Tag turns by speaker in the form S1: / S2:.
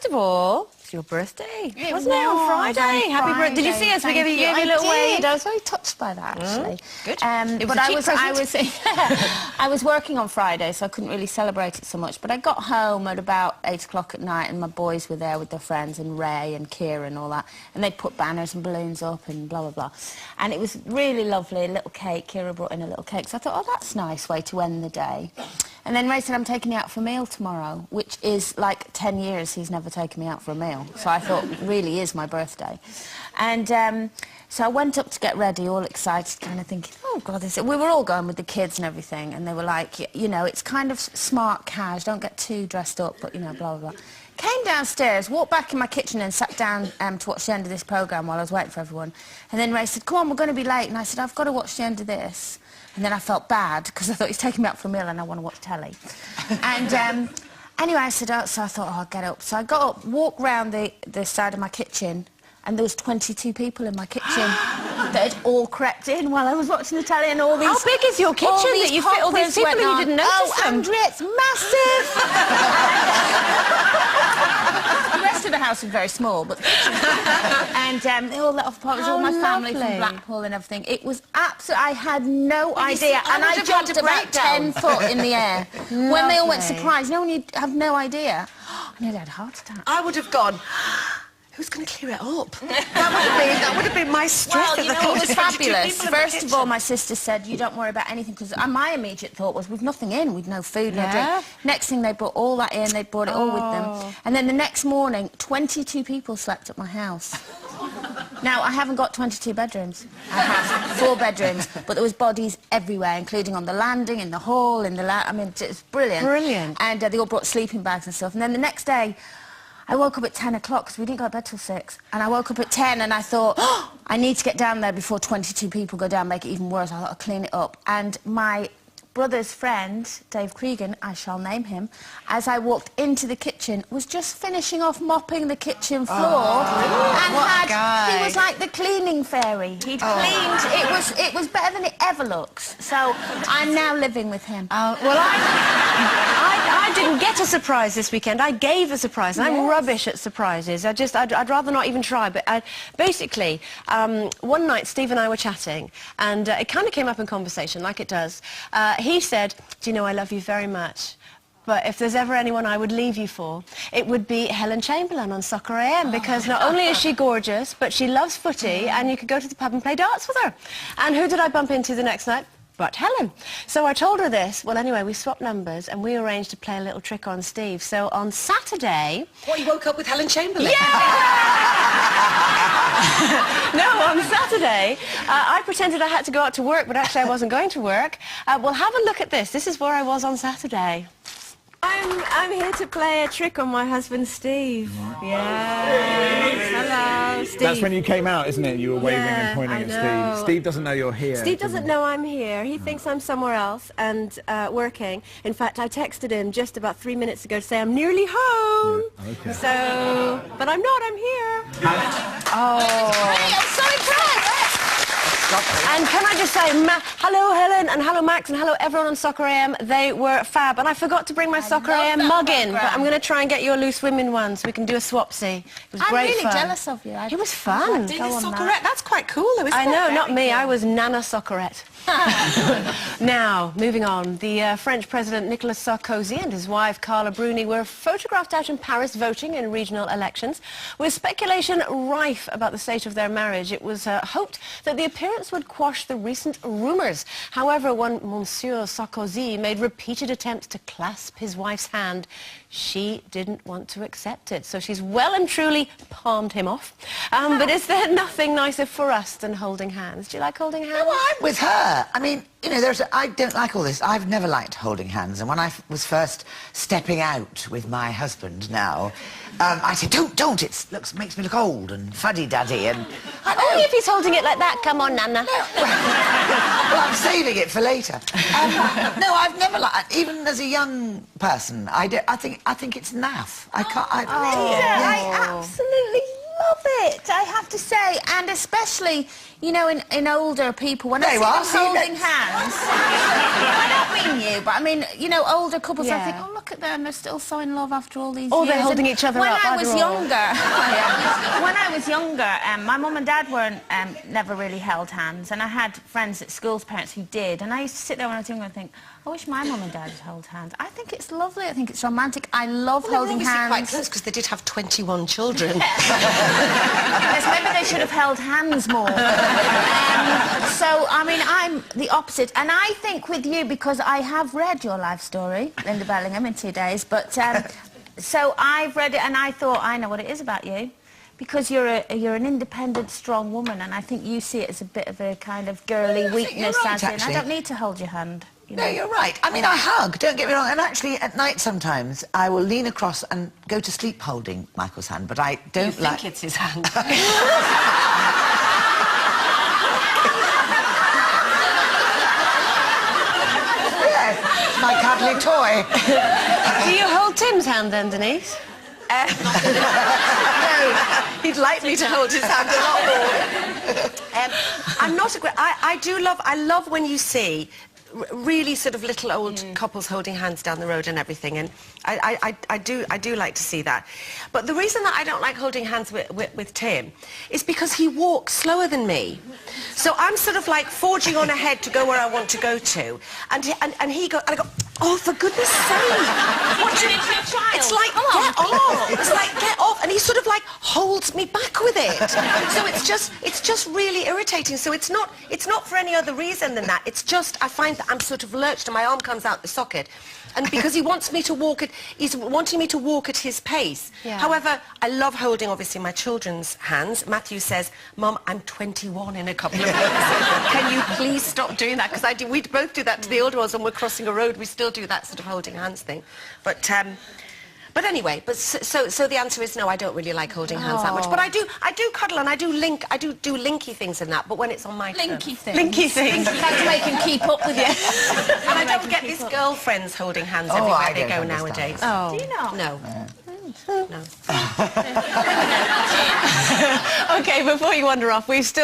S1: first of all, it's your birthday, wasn't it, on Friday?
S2: Happy
S1: birthday! Did you see us? We gave you a little wave.
S2: I was very touched by that, actually.
S1: Good.
S2: But I was working on Friday, so I couldn't really celebrate it so much. But I got home at about 8 o'clock at night, and my boys were there with their friends, and Ray and Kira and all that. And they put banners and balloons up and blah, blah, blah. And it was really lovely, a little cake. Kira brought in a little cake. So I thought, oh, that's a nice way to end the day. And then Ray said, I'm taking you out for a meal tomorrow, which is like 10 years he's never taken me out for a meal. So I thought, it really is my birthday. And so I went up to get ready, all excited, kind of thinking, oh, God, we were all going with the kids and everything. And they were like, you know, it's kind of smart cash, don't get too dressed up, but, you know, blah, blah, blah. Came downstairs, walked back in my kitchen and sat down to watch the end of this programme while I was waiting for everyone. And then Ray said, come on, we're going to be late. And I said, I've got to watch the end of this. And then I felt bad, because I thought he's taking me out for a meal and I want to watch telly. And anyway, I said, oh, so I thought, oh, I'll get up. So I got up, walked round the side of my kitchen, and there was 22 people in my kitchen that had all crept in while I was watching the telly, and all these...
S1: How big is your kitchen that you fit all these people and you didn't notice them?
S2: Andrea, it's massive! The rest of the house was very small, but the kitchen... And they all let off parties, all my family from Blackpool and everything. It was absolutely... I had no idea, and I jumped about 10 foot in the air. When they all went surprised, you know, when you have no idea. I nearly had a heart attack.
S3: I would have gone... Who's going to clear it up? That would have been my stress.
S2: Well, you know, it was fabulous. First of all, my sister said, you don't worry about anything, because my immediate thought was, we've nothing in, we've no food, no drink. Next thing, they brought all that in, they brought it all with them. And then the next morning, 22 people slept at my house. Now, I haven't got 22 bedrooms. I have 4 bedrooms, but there was bodies everywhere, including on the landing, in the hall, in the I mean, it's brilliant.
S1: Brilliant.
S2: And they all brought sleeping bags and stuff. And then the next day, I woke up at 10 o'clock, because we didn't go to bed till 6. And I woke up at 10 and I thought, oh, I need to get down there before 22 people go down, make it even worse. I thought I'll clean it up. And my brother's friend, Dave Cregan, I shall name him, as I walked into the kitchen, was just finishing off mopping the kitchen floor. He was like the cleaning fairy. He'd cleaned, it was better than it ever looks. So I'm now living with him.
S1: Well, I didn't get a surprise this weekend. I gave a surprise, and I'm rubbish at surprises. I'd rather not even try. But basically, one night Steve and I were chatting, and it kind of came up in conversation, like it does. He said, do you know, I love you very much, but if there's ever anyone I would leave you for, it would be Helen Chamberlain on Soccer AM, because not only is she gorgeous, but she loves footy, and you could go to the pub and play darts with her. And who did I bump into the next night? But Helen. So I told her this. Well, anyway, we swapped numbers and we arranged to play a little trick on Steve. So on Saturday...
S3: What, you woke up with Helen Chamberlain?
S1: No, on Saturday, I pretended I had to go out to work, but actually I wasn't going to work. Well, have a look at this. This is where I was on Saturday. I'm here to play a trick on my husband, Steve. Yes. Hello, Steve.
S4: That's when you came out, isn't it? You were waving and pointing at Steve. Steve doesn't know you're here.
S1: Steve doesn't know I'm here. He thinks I'm somewhere else and working. In fact, I texted him just about 3 minutes ago to say I'm nearly home.
S4: Yeah. Okay.
S1: So, but I'm not. I'm here.
S2: Hey, I'm so impressed!
S1: And can I just say, hello Helen, and hello Max, and hello everyone on Soccer AM. They were fab, and I forgot to bring my Soccer AM mug in, but I'm going to try and get you a loose women one so we can do a swapsy. It was great fun.
S2: I'm really jealous of you.
S1: It was fun.
S3: Soccerette, that's quite cool though, isn't it?
S1: I know, not me. I was Nana Soccerette. Now, moving on, the French President Nicolas Sarkozy and his wife Carla Bruni were photographed out in Paris voting in regional elections, with speculation rife about the state of their marriage. It was hoped that the appearance would quash the recent rumours. However, when Monsieur Sarkozy made repeated attempts to clasp his wife's hand, she didn't want to accept it, so she's well and truly palmed him off. But is there nothing nicer for us than holding hands? Do you like holding hands?
S5: No, I'm with her. I mean, you know, I don't like all this. I've never liked holding hands, and when I was first stepping out with my husband now, I said, don't, makes me look old and fuddy-duddy, and...
S1: Only if he's holding it like that. Come on, Nana.
S5: Well, I'm saving it for later. No, I've never liked, even as a young person, I think it's naff. I can't...
S2: I absolutely love it, I have to say, and especially, you know, in older people, when I see them holding hands, I don't mean you, but I mean, you know, older couples, I think, oh, look at them, they're still so in love after all these years.
S1: Or they're holding each other
S2: when
S1: up.
S2: I was younger, when I was younger, my mum and dad weren't, never really held hands, and I had friends at school's parents who did, and I used to sit there when I was younger and think, I wish my mum and dad had held hands. I think it's lovely, I think it's romantic, I love holding hands.
S3: They were quite close because they did have 21 children.
S2: Yes, maybe they should have held hands more. So, I mean, I'm the opposite. And I think with you, because I have read your life story, Linda Bellingham, in 2 days, but so I've read it and I thought, I know what it is about you. Because you're an independent, strong woman, and I think you see it as a bit of a kind of girly weakness,
S5: right,
S2: as in, I don't need to hold your hand. You know?
S5: No, you're right. I mean, I hug, don't get me wrong, and actually at night sometimes I will lean across and go to sleep holding Michael's hand, but I don't
S3: You think it's his hand.
S5: Yes, my cuddly toy.
S1: Do you hold Tim's hand then, Denise?
S3: No, he'd like me to hold his hand a lot more. I'm not a great... I love when you see really sort of little old couples holding hands down the road and everything, and I do like to see that. But the reason that I don't like holding hands with Tim is because he walks slower than me. So I'm sort of like forging on ahead to go where I want to go to, and he goes, and I go, oh, for goodness sake! What do you do? It's like, get off! It's like, get off! And he sort of like holds me back with it. So it's just really irritating. So it's not for any other reason than that. It's just, I find that I'm sort of lurched and my arm comes out the socket. And because he wants me to walk he's wanting me to walk at his pace.
S1: Yeah.
S3: However, I love holding, obviously, my children's hands. Matthew says, Mum, I'm 21 in a couple of weeks. Can you please stop doing that? Because we both do that to the older ones when we're crossing a road. We still do that sort of holding hands thing. But anyway, so the answer is no, I don't really like holding hands that much. But I do cuddle and I do linky things and that, but when it's on my turn.
S2: Linky things.
S3: Linky things.
S2: Trying to make him keep up with you.
S3: And I don't get these girlfriends holding hands everywhere they go nowadays.
S1: Oh.
S2: Do you not?
S3: No. No.
S1: OK, before you wander off, we've still...